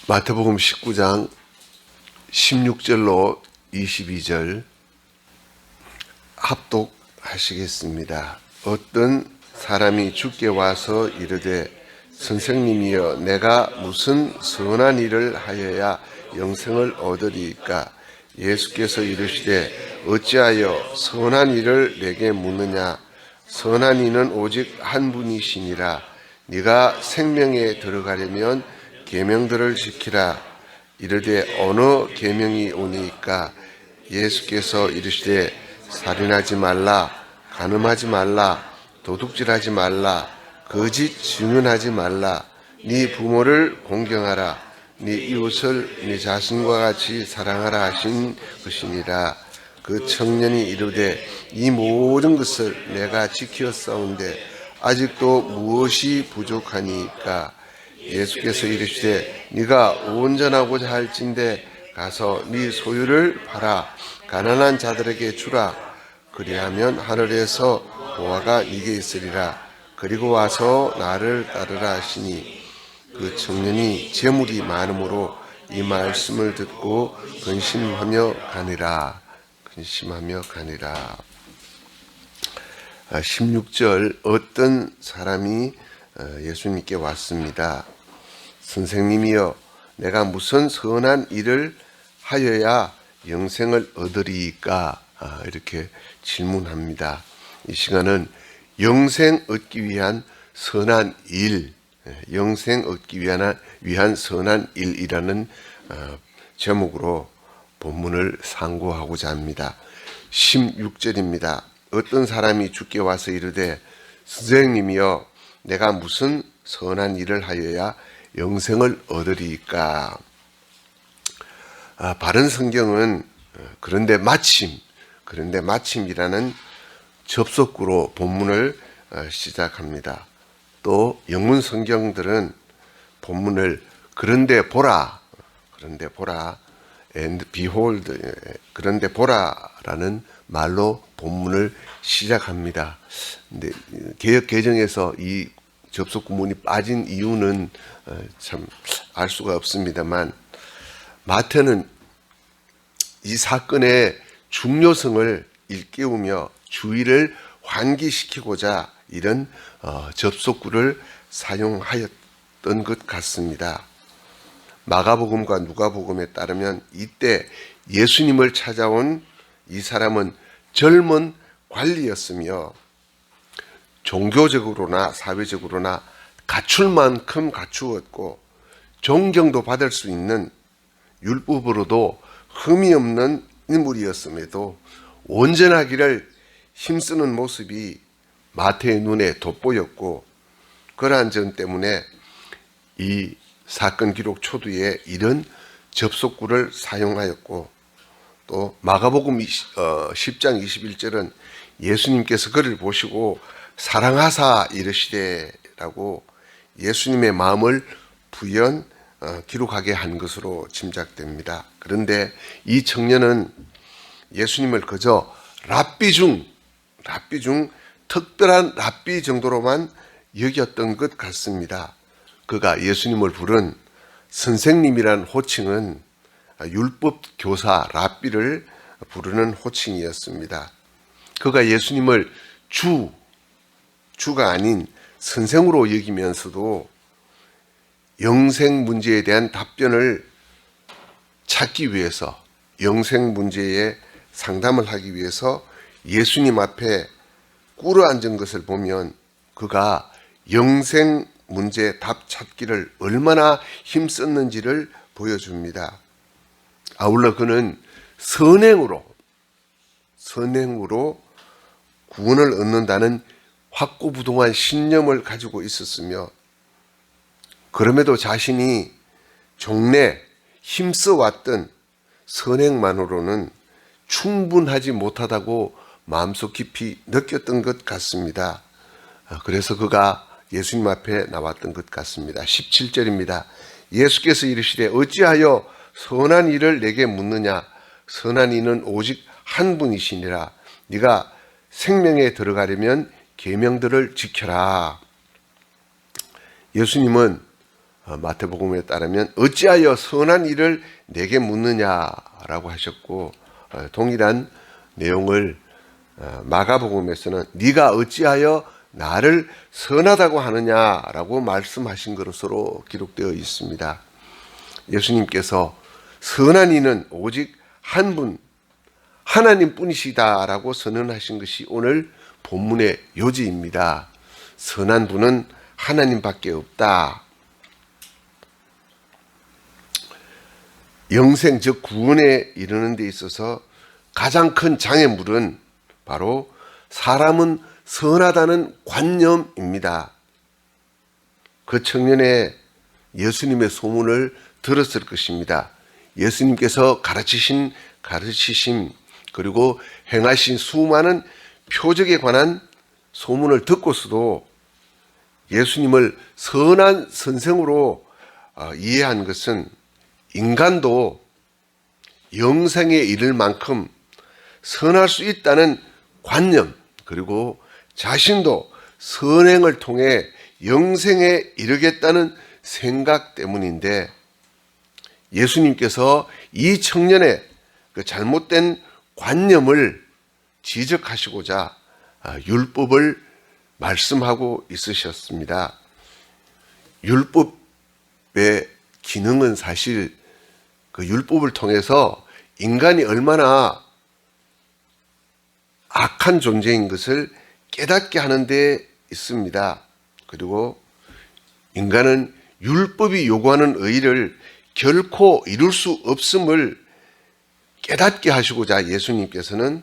마태복음 19장 16절로 22절 합독하시겠습니다. 어떤 사람이 주께 와서 이르되 선생님이여 내가 무슨 선한 일을 하여야 영생을 얻으리이까? 예수께서 이르시되 어찌하여 선한 일을 내게 묻느냐? 선한 이는 오직 한 분이시니라. 네가 생명에 들어가려면 계명들을 지키라. 이르되 어느 계명이 오니까? 예수께서 이르시되 살인하지 말라, 간음하지 말라, 도둑질하지 말라, 거짓 증언하지 말라, 네 부모를 공경하라, 네 이웃을 네 자신과 같이 사랑하라 하신 것이니라. 그 청년이 이르되 이 모든 것을 내가 지켰사온데 아직도 무엇이 부족하니까? 예수께서 이르시되 네가 온전하고자 할진대 가서 네 소유를 팔아 가난한 자들에게 주라. 그리하면 하늘에서 보화가 네게 있으리라. 그리고 와서 나를 따르라 하시니 그 청년이 재물이 많음으로 이 말씀을 듣고 근심하며 가니라. 16절 어떤 사람이 예수님께 왔습니다. 선생님이여 내가 무슨 선한 일을 하여야 영생을 얻으리이까? 이렇게 질문합니다. 이 시간은 영생 얻기 위한 선한 일, 영생 얻기 위한 선한 일이라는 제목으로 본문을 상고하고자 합니다. 16절입니다. 어떤 사람이 주께 와서 이르되 선생님이여 내가 무슨 선한 일을 하여야 영생을 얻으리이까? 바른 성경은 그런데 마침이라는 접속구로 본문을 시작합니다. 또 영문 성경들은 본문을 그런데 보라 and behold 그런데 보라라는 말로 본문을 시작합니다. 근데 개역 개정에서 이 접속 구문이 빠진 이유는 참 알 수가 없습니다만 마태는 이 사건의 중요성을 일깨우며 주의를 환기시키고자 이런 접속구를 사용하였던 것 같습니다. 마가복음과 누가복음에 따르면 이때 예수님을 찾아온 이 사람은 젊은 관리였으며 종교적으로나 사회적으로나 갖출 만큼 갖추었고 존경도 받을 수 있는 율법으로도 흠이 없는 인물이었음에도 온전하기를 힘쓰는 모습이 마태의 눈에 돋보였고 그러한 점 때문에 이 사건 기록 초두에 이런 접속구를 사용하였고 또 마가복음 10장 21절은 예수님께서 그를 보시고 사랑하사 이르시되라고 예수님의 마음을 기록하게 한 것으로 짐작됩니다. 그런데 이 청년은 예수님을 그저 랍비 중 특별한 랍비 정도로만 여겼던 것 같습니다. 그가 예수님을 부른 선생님이란 호칭은 율법 교사 랍비를 부르는 호칭이었습니다. 그가 예수님을 주가 아닌 선생으로 여기면서도 영생 문제에 대한 답변을 찾기 위해서 영생 문제에 상담을 하기 위해서 예수님 앞에 꿇어앉은 것을 보면 그가 영생 문제 답 찾기를 얼마나 힘썼는지를 보여줍니다. 아울러 그는 선행으로 구원을 얻는다는 확고부동한 신념을 가지고 있었으며 그럼에도 자신이 종래 힘써왔던 선행만으로는 충분하지 못하다고 마음속 깊이 느꼈던 것 같습니다. 그래서 그가 예수님 앞에 나왔던 것 같습니다. 17절입니다. 예수께서 이르시되 어찌하여 선한 일을 내게 묻느냐? 선한 이는 오직 한 분이시니라. 네가 생명에 들어가려면 계명들을 지켜라. 예수님은 마태복음에 따르면 어찌하여 선한 일을 내게 묻느냐라고 하셨고, 동일한 내용을 마가복음에서는 네가 어찌하여 나를 선하다고 하느냐라고 말씀하신 것으로 기록되어 있습니다. 예수님께서 선한 이는 오직 한 분, 하나님 뿐이시다라고 선언하신 것이 오늘 본문의 요지입니다. 선한 분은 하나님밖에 없다. 영생 즉 구원에 이르는 데 있어서 가장 큰 장애물은 바로 사람은 선하다는 관념입니다. 그 청년의 예수님의 소문을 들었을 것입니다. 예수님께서 가르치심 그리고 행하신 수많은 표적에 관한 소문을 듣고서도 예수님을 선한 선생으로 이해한 것은 인간도 영생에 이를 만큼 선할 수 있다는 관념, 그리고 자신도 선행을 통해 영생에 이르겠다는 생각 때문인데, 예수님께서 이 청년의 그 잘못된 관념을 지적하시고자 율법을 말씀하고 있으셨습니다. 율법의 기능은 사실 그 율법을 통해서 인간이 얼마나 악한 존재인 것을 깨닫게 하는 데 있습니다. 그리고 인간은 율법이 요구하는 의를 결코 이룰 수 없음을 깨닫게 하시고자 예수님께서는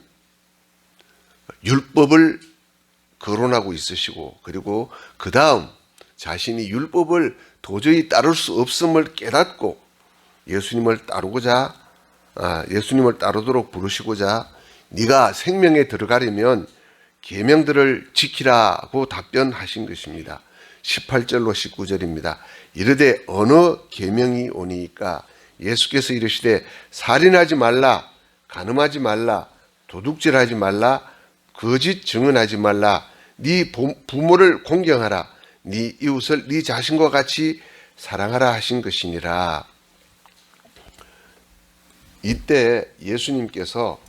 율법을 거론하고 있으시고, 그리고 그 다음 자신이 율법을 도저히 따를 수 없음을 깨닫고 예수님을 따르도록 부르시고자 네가 생명에 들어가려면 계명들을 지키라고 답변하신 것입니다. 18절로 19절입니다. 이르되 어느 계명이 오니까 예수께서 이르시되 살인하지 말라, 간음하지 말라, 도둑질하지 말라, 거짓 증언하지 말라, 네 부모를 공경하라, 네 이웃을 네 자신과 같이 사랑하라 하신 것이니라. 이때 예수님께서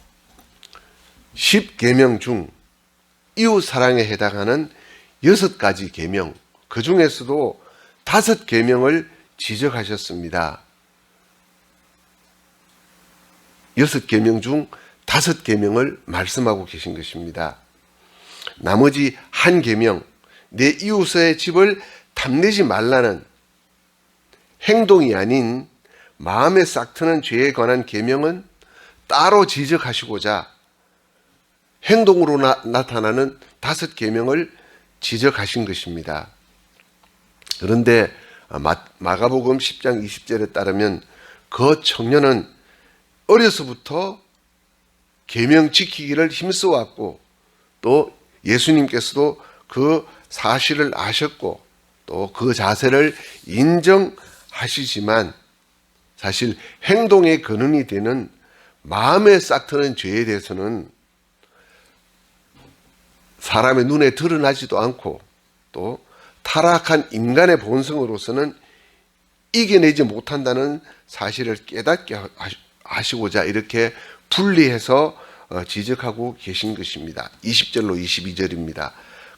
10계명 중 이웃 사랑에 해당하는 6가지 계명, 그 중에서도 5계명을 지적하셨습니다. 6계명 중 5계명을 말씀하고 계신 것입니다. 나머지 1계명, 내 이웃의 집을 탐내지 말라는 행동이 아닌 마음에 싹트는 죄에 관한 계명은 따로 지적하시고자 행동으로 나타나는 5계명을 지적하신 것입니다. 그런데 마가복음 10장 20절에 따르면 그 청년은 어려서부터 계명 지키기를 힘써왔고, 또 예수님께서도 그 사실을 아셨고 또 그 자세를 인정하시지만, 사실 행동의 근원이 되는 마음에 싹트는 죄에 대해서는 사람의 눈에 드러나지도 않고 또 타락한 인간의 본성으로서는 이겨내지 못한다는 사실을 깨닫게 하시고자 이렇게 분리해서 지적하고 계신 것입니다. 20절로 22절입니다.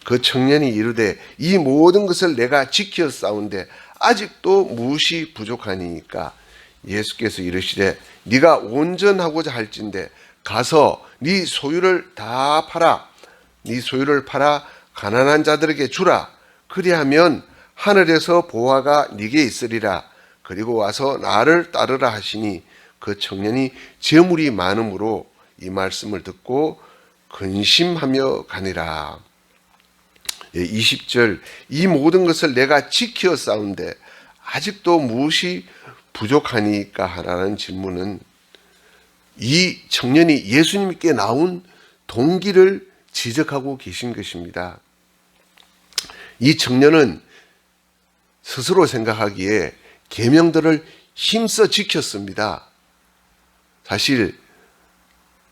그 청년이 이르되 이 모든 것을 내가 지켰사온데 아직도 무엇이 부족하니까 예수께서 이르시되 네가 온전하고자 할진대 가서 네 소유를 다 팔아, 네 소유를 팔아 가난한 자들에게 주라. 그리하면 하늘에서 보화가 네게 있으리라. 그리고 와서 나를 따르라 하시니 그 청년이 재물이 많음으로 이 말씀을 듣고 근심하며 가니라. 20절 이 모든 것을 내가 지켰사온데 아직도 무엇이 부족하니까 하라는 질문은 이 청년이 예수님께 나온 동기를 지적하고 계신 것입니다. 이 청년은 스스로 생각하기에 계명들을 힘써 지켰습니다. 사실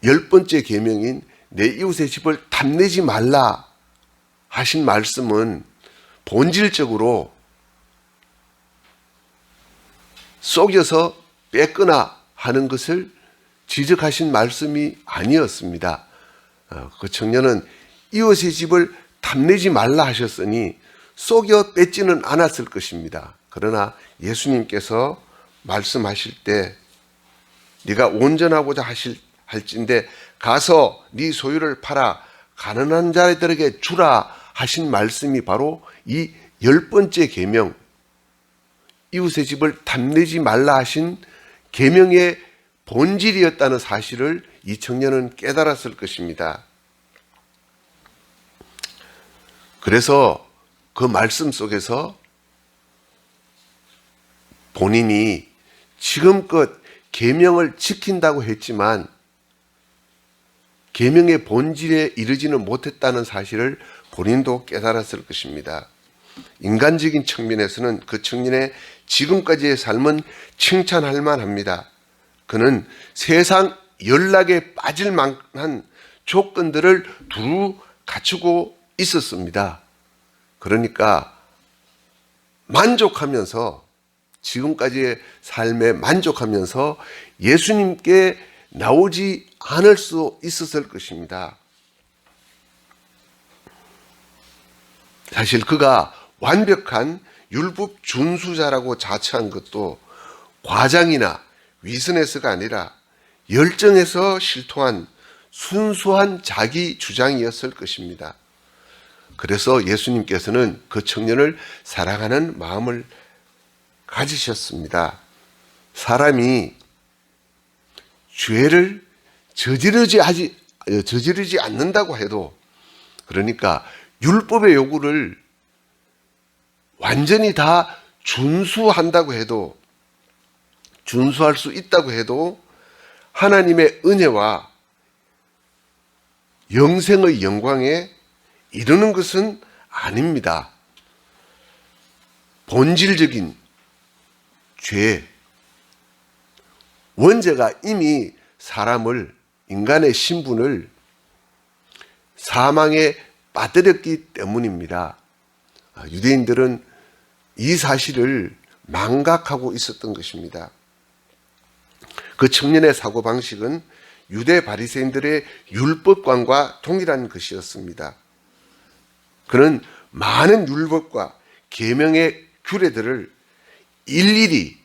10번째 계명인 내 이웃의 집을 탐내지 말라 하신 말씀은 본질적으로 속여서 뺐거나 하는 것을 지적하신 말씀이 아니었습니다. 그 청년은 이웃의 집을 탐내지 말라 하셨으니 속여 뺏지는 않았을 것입니다. 그러나 예수님께서 말씀하실 때 네가 온전하고자 할진대 가서 네 소유를 팔아 가난한 자들에게 주라 하신 말씀이 바로 이 10번째 계명, 이웃의 집을 탐내지 말라 하신 계명의 본질이었다는 사실을 이 청년은 깨달았을 것입니다. 그래서 그 말씀 속에서 본인이 지금껏 계명을 지킨다고 했지만 계명의 본질에 이르지는 못했다는 사실을 본인도 깨달았을 것입니다. 인간적인 측면에서는 그 청년의 지금까지의 삶은 칭찬할 만합니다. 그는 세상 연락에 빠질 만한 조건들을 두루 갖추고 있었습니다. 그러니까 만족하면서 지금까지의 삶에 만족하면서 예수님께 나오지 않을 수 있었을 것입니다. 사실 그가 완벽한 율법 준수자라고 자처한 것도 과장이나 위선에서가 아니라 열정에서 실토한 순수한 자기 주장이었을 것입니다. 그래서 예수님께서는 그 청년을 사랑하는 마음을 가지셨습니다. 사람이 죄를 저지르지 않는다고 해도, 그러니까 율법의 요구를 완전히 다 준수한다고 해도, 준수할 수 있다고 해도 하나님의 은혜와 영생의 영광에 이르는 것은 아닙니다. 본질적인 죄, 원죄가 이미 사람을, 인간의 신분을 사망에 빠뜨렸기 때문입니다. 유대인들은 이 사실을 망각하고 있었던 것입니다. 그 청년의 사고방식은 유대 바리새인들의 율법관과 동일한 것이었습니다. 그는 많은 율법과 계명의 규례들을 일일이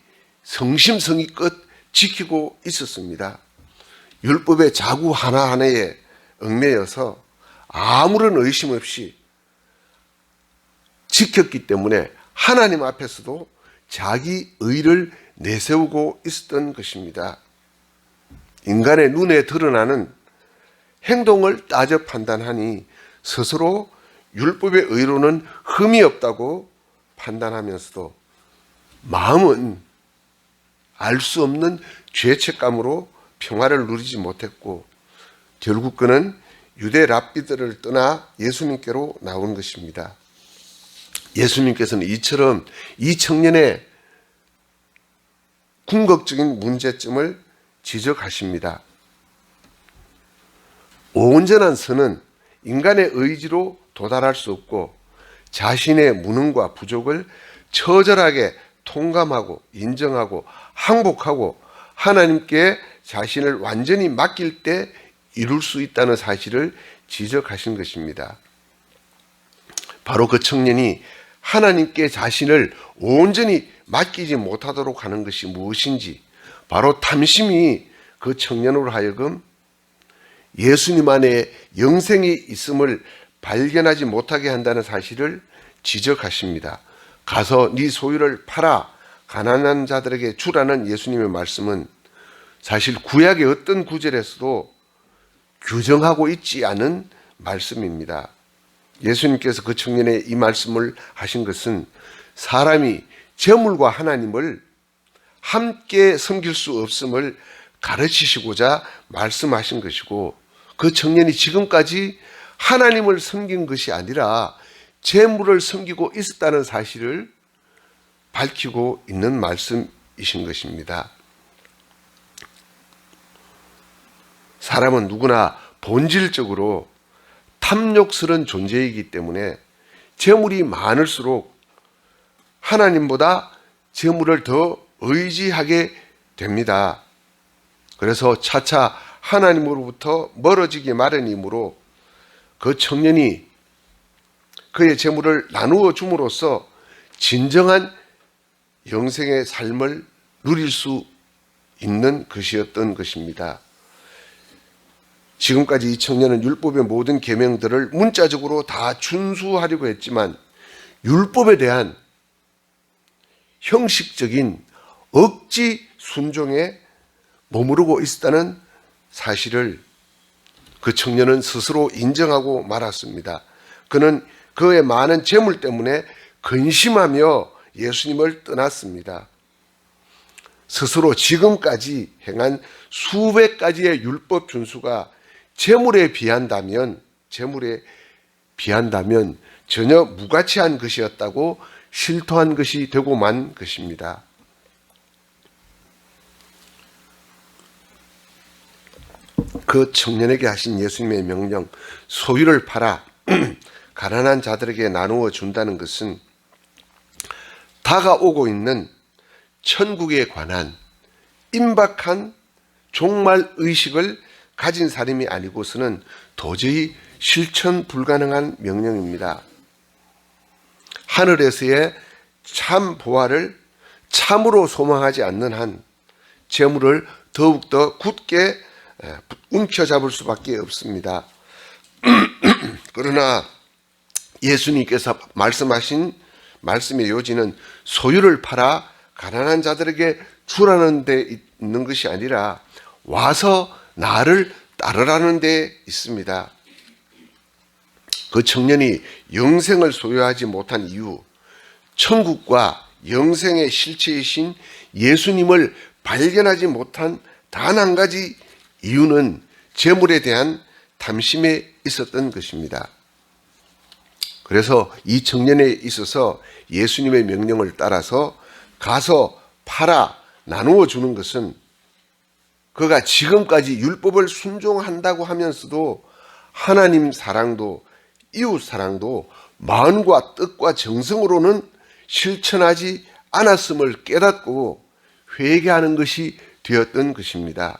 성심성의껏 지키고 있었습니다. 율법의 자구 하나하나에 얽매여서 아무런 의심 없이 지켰기 때문에 하나님 앞에서도 자기 의를 내세우고 있었던 것입니다. 인간의 눈에 드러나는 행동을 따져 판단하니 스스로 율법의 의로는 흠이 없다고 판단하면서도 마음은 알 수 없는 죄책감으로 평화를 누리지 못했고 결국 그는 유대 랍비들을 떠나 예수님께로 나온 것입니다. 예수님께서는 이처럼 이 청년의 궁극적인 문제점을 지적하십니다. 온전한 선은 인간의 의지로 도달할 수 없고 자신의 무능과 부족을 처절하게 통감하고 인정하고 항복하고 하나님께 자신을 완전히 맡길 때 이룰 수 있다는 사실을 지적하신 것입니다. 바로 그 청년이 하나님께 자신을 온전히 맡기지 못하도록 하는 것이 무엇인지, 바로 탐심이 그 청년으로 하여금 예수님 안에 영생이 있음을 발견하지 못하게 한다는 사실을 지적하십니다. 가서 네 소유를 팔아 가난한 자들에게 주라는 예수님의 말씀은 사실 구약의 어떤 구절에서도 규정하고 있지 않은 말씀입니다. 예수님께서 그 청년의 이 말씀을 하신 것은 사람이 재물과 하나님을 함께 섬길 수 없음을 가르치시고자 말씀하신 것이고, 그 청년이 지금까지 하나님을 섬긴 것이 아니라 재물을 섬기고 있었다는 사실을 밝히고 있는 말씀이신 것입니다. 사람은 누구나 본질적으로 탐욕스러운 존재이기 때문에 재물이 많을수록 하나님보다 재물을 더 의지하게 됩니다. 그래서 차차 하나님으로부터 멀어지기 마련이므로 그 청년이 그의 재물을 나누어 줌으로써 진정한 영생의 삶을 누릴 수 있는 것이었던 것입니다. 지금까지 이 청년은 율법의 모든 계명들을 문자적으로 다 준수하려고 했지만 율법에 대한 형식적인 억지 순종에 머무르고 있었다는 사실을 그 청년은 스스로 인정하고 말았습니다. 그는 그의 많은 재물 때문에 근심하며 예수님을 떠났습니다. 스스로 지금까지 행한 수백 가지의 율법 준수가 재물에 비한다면 전혀 무가치한 것이었다고 실토한 것이 되고 만 것입니다. 그 청년에게 하신 예수님의 명령, 소유를 팔아 가난한 자들에게 나누어 준다는 것은 다가오고 있는 천국에 관한 임박한 종말 의식을 가진 사람이 아니고서는 도저히 실천 불가능한 명령입니다. 하늘에서의 참 보화를 참으로 소망하지 않는 한 재물을 더욱더 굳게 움켜잡을 수밖에 없습니다. 그러나 예수님께서 말씀하신 말씀의 요지는 소유를 팔아 가난한 자들에게 주라는 데 있는 것이 아니라 와서 나를 따르라는 데 있습니다. 그 청년이 영생을 소유하지 못한 이유, 천국과 영생의 실체이신 예수님을 발견하지 못한 단 한 가지 이유는 재물에 대한 탐심에 있었던 것입니다. 그래서 이 청년에 있어서 예수님의 명령을 따라서 가서 팔아 나누어 주는 것은 그가 지금까지 율법을 순종한다고 하면서도 하나님 사랑도 이웃 사랑도 마음과 뜻과 정성으로는 실천하지 않았음을 깨닫고 회개하는 것이 되었던 것입니다.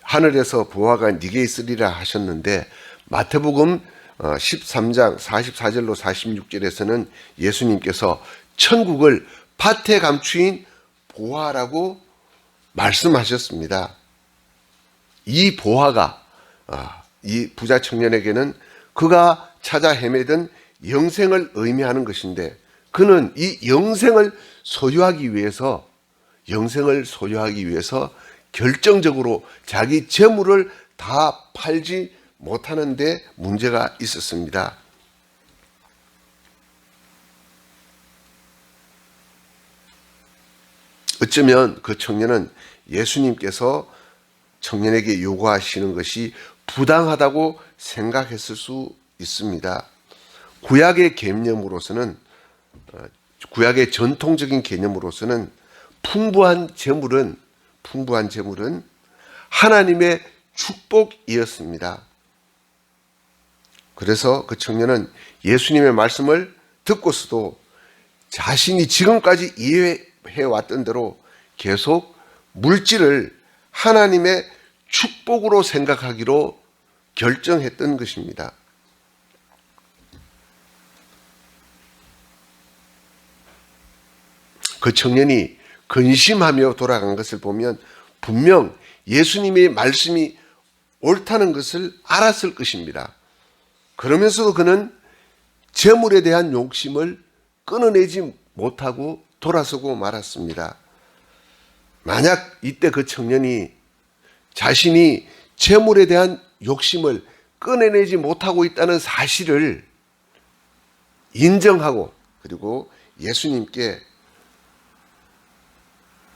하늘에서 보화가 네게 있으리라 하셨는데 마태복음 13장 44절로 46절에서는 예수님께서 천국을 밭에 감추인 보화라고 말씀하셨습니다. 이 보화가 이 부자 청년에게는 그가 찾아 헤매던 영생을 의미하는 것인데 그는 이 영생을 소유하기 위해서 결정적으로 자기 재물을 다 팔지 못하는 데 문제가 있었습니다. 어쩌면 그 청년은 예수님께서 청년에게 요구하시는 것이 부당하다고 생각했을 수 있습니다. 구약의 전통적인 개념으로서는 풍부한 재물은 하나님의 축복이었습니다. 그래서 그 청년은 예수님의 말씀을 듣고서도 자신이 지금까지 이해해왔던 대로 계속 물질을 하나님의 축복으로 생각하기로 결정했던 것입니다. 그 청년이 근심하며 돌아간 것을 보면 분명 예수님의 말씀이 옳다는 것을 알았을 것입니다. 그러면서도 그는 재물에 대한 욕심을 끊어내지 못하고 돌아서고 말았습니다. 만약 이때 그 청년이 자신이 재물에 대한 욕심을 끊어내지 못하고 있다는 사실을 인정하고 그리고 예수님께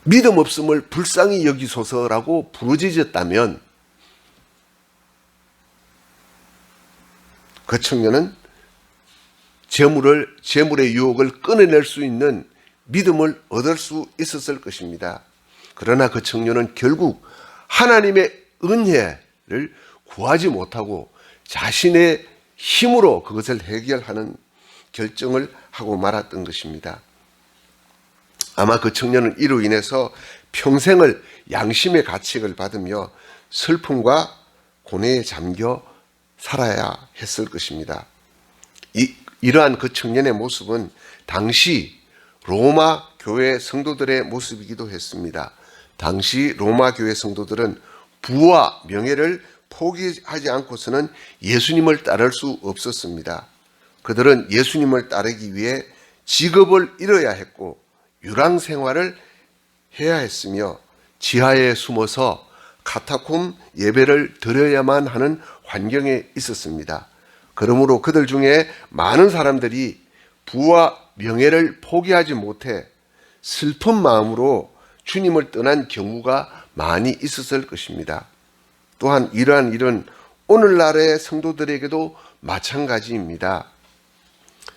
믿음 없음을 불쌍히 여기소서라고 부르짖었다면 그 청년은 재물의 유혹을 끊어낼 수 있는 믿음을 얻을 수 있었을 것입니다. 그러나 그 청년은 결국 하나님의 은혜를 구하지 못하고 자신의 힘으로 그것을 해결하는 결정을 하고 말았던 것입니다. 아마 그 청년은 이로 인해서 평생을 양심의 가책을 받으며 슬픔과 고뇌에 잠겨 살아야 했을 것입니다. 이러한 그 청년의 모습은 당시 로마 교회 성도들의 모습이기도 했습니다. 당시 로마 교회 성도들은 부와 명예를 포기하지 않고서는 예수님을 따를 수 없었습니다. 그들은 예수님을 따르기 위해 직업을 잃어야 했고 유랑 생활을 해야 했으며 지하에 숨어서 카타콤 예배를 드려야만 하는 환경에 있었습니다. 그러므로 그들 중에 많은 사람들이 부와 명예를 포기하지 못해 슬픈 마음으로 주님을 떠난 경우가 많이 있었을 것입니다. 또한 이러한 일은 오늘날의 성도들에게도 마찬가지입니다.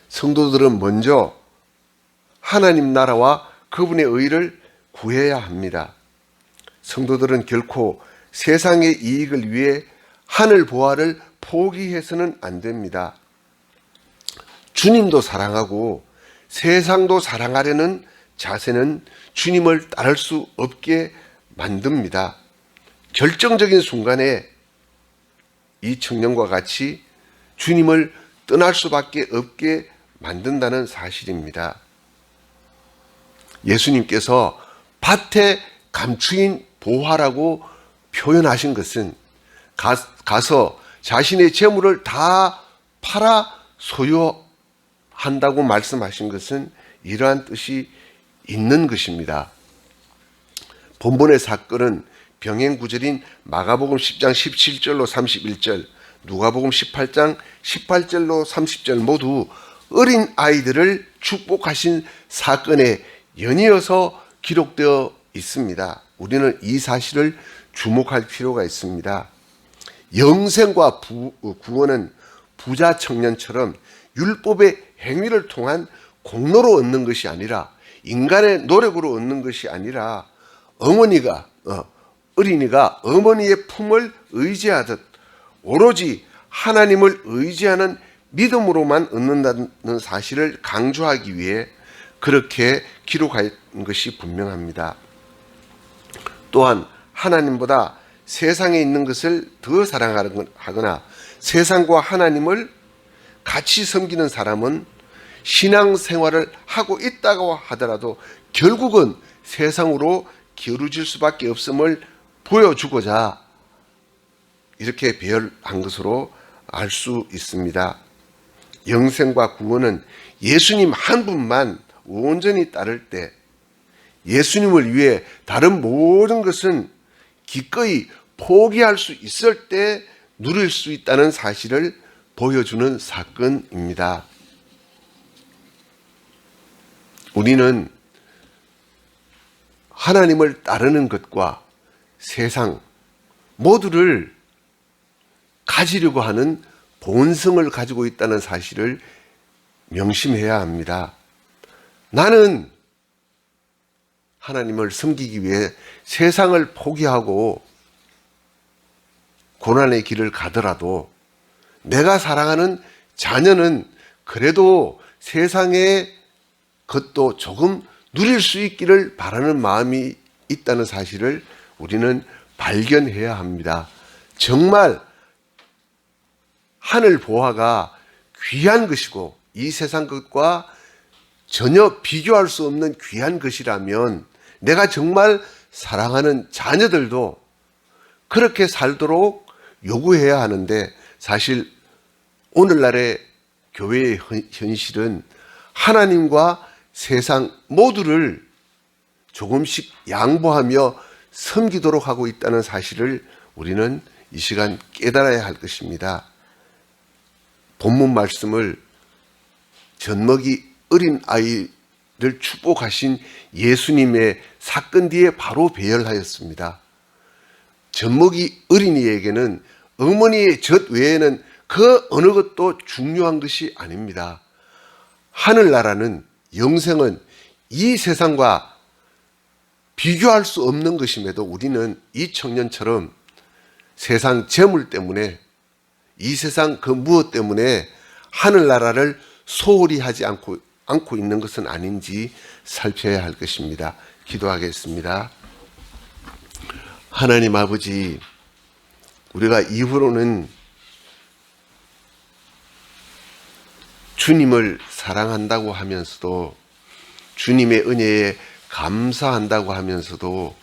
성도들은 먼저 하나님 나라와 그분의 의를 구해야 합니다. 성도들은 결코 세상의 이익을 위해 하늘 보화를 포기해서는 안 됩니다. 주님도 사랑하고 세상도 사랑하려는 자세는 주님을 따를 수 없게 만듭니다. 결정적인 순간에 이 청년과 같이 주님을 떠날 수밖에 없게 만든다는 사실입니다. 예수님께서 밭의 감추인 보화라고 표현하신 것은 가서 자신의 재물을 다 팔아 소유한다고 말씀하신 것은 이러한 뜻이 있는 것입니다. 본문의 사건은 병행 구절인 마가복음 10장 17절로 31절, 누가복음 18장 18절로 30절 모두 어린 아이들을 축복하신 사건에 연이어서 기록되어 있습니다. 우리는 이 사실을 주목할 필요가 있습니다. 영생과 구원은 부자 청년처럼 율법의 행위를 통한 공로로 얻는 것이 아니라 인간의 노력으로 얻는 것이 아니라 어린이가 어머니의 품을 의지하듯 오로지 하나님을 의지하는 믿음으로만 얻는다는 사실을 강조하기 위해 그렇게 기록한 것이 분명합니다. 또한 하나님보다 세상에 있는 것을 더 사랑하거나 세상과 하나님을 같이 섬기는 사람은 신앙생활을 하고 있다고 하더라도 결국은 세상으로 기울어질 수밖에 없음을 보여주고자 이렇게 배열한 것으로 알 수 있습니다. 영생과 구원은 예수님 한 분만 온전히 따를 때 예수님을 위해 다른 모든 것은 기꺼이 포기할 수 있을 때 누릴 수 있다는 사실을 보여주는 사건입니다. 우리는 하나님을 따르는 것과 세상 모두를 가지려고 하는 본성을 가지고 있다는 사실을 명심해야 합니다. 나는 하나님을 섬기기 위해 세상을 포기하고 고난의 길을 가더라도 내가 사랑하는 자녀는 그래도 세상의 것도 조금 누릴 수 있기를 바라는 마음이 있다는 사실을 우리는 발견해야 합니다. 정말 하늘 보화가 귀한 것이고 이 세상 것과 전혀 비교할 수 없는 귀한 것이라면 내가 정말 사랑하는 자녀들도 그렇게 살도록 요구해야 하는데 사실 오늘날의 교회의 현실은 하나님과 세상 모두를 조금씩 양보하며 섬기도록 하고 있다는 사실을 우리는 이 시간 깨달아야 할 것입니다. 본문 말씀을 젖먹이 어린 아이를 축복하신 예수님의 사건 뒤에 바로 배열하였습니다. 젖먹이 어린이에게는 어머니의 젖 외에는 그 어느 것도 중요한 것이 아닙니다. 하늘나라는 영생은 이 세상과 비교할 수 없는 것임에도 우리는 이 청년처럼 세상 재물 때문에 이 세상 그 무엇 때문에 하늘나라를 소홀히 하지 않고 않고 있는 것은 아닌지 살펴야 할 것입니다. 기도하겠습니다. 하나님 아버지, 우리가 이후로는 주님을 사랑한다고 하면서도 주님의 은혜에 감사한다고 하면서도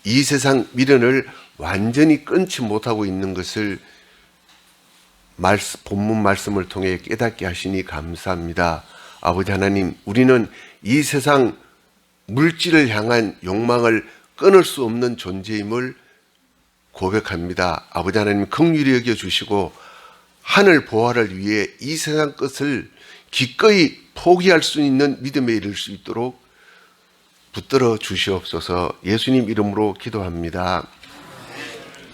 이 세상 미련을 완전히 끊지 못하고 있는 것을 본문 말씀을 통해 깨닫게 하시니 감사합니다. 아버지 하나님, 우리는 이 세상 물질을 향한 욕망을 끊을 수 없는 존재임을 고백합니다. 아버지 하나님, 긍휼히 여겨주시고 하늘 보화를 위해 이 세상 것을 기꺼이 포기할 수 있는 믿음에 이를 수 있도록 붙들어 주시옵소서. 예수님 이름으로 기도합니다.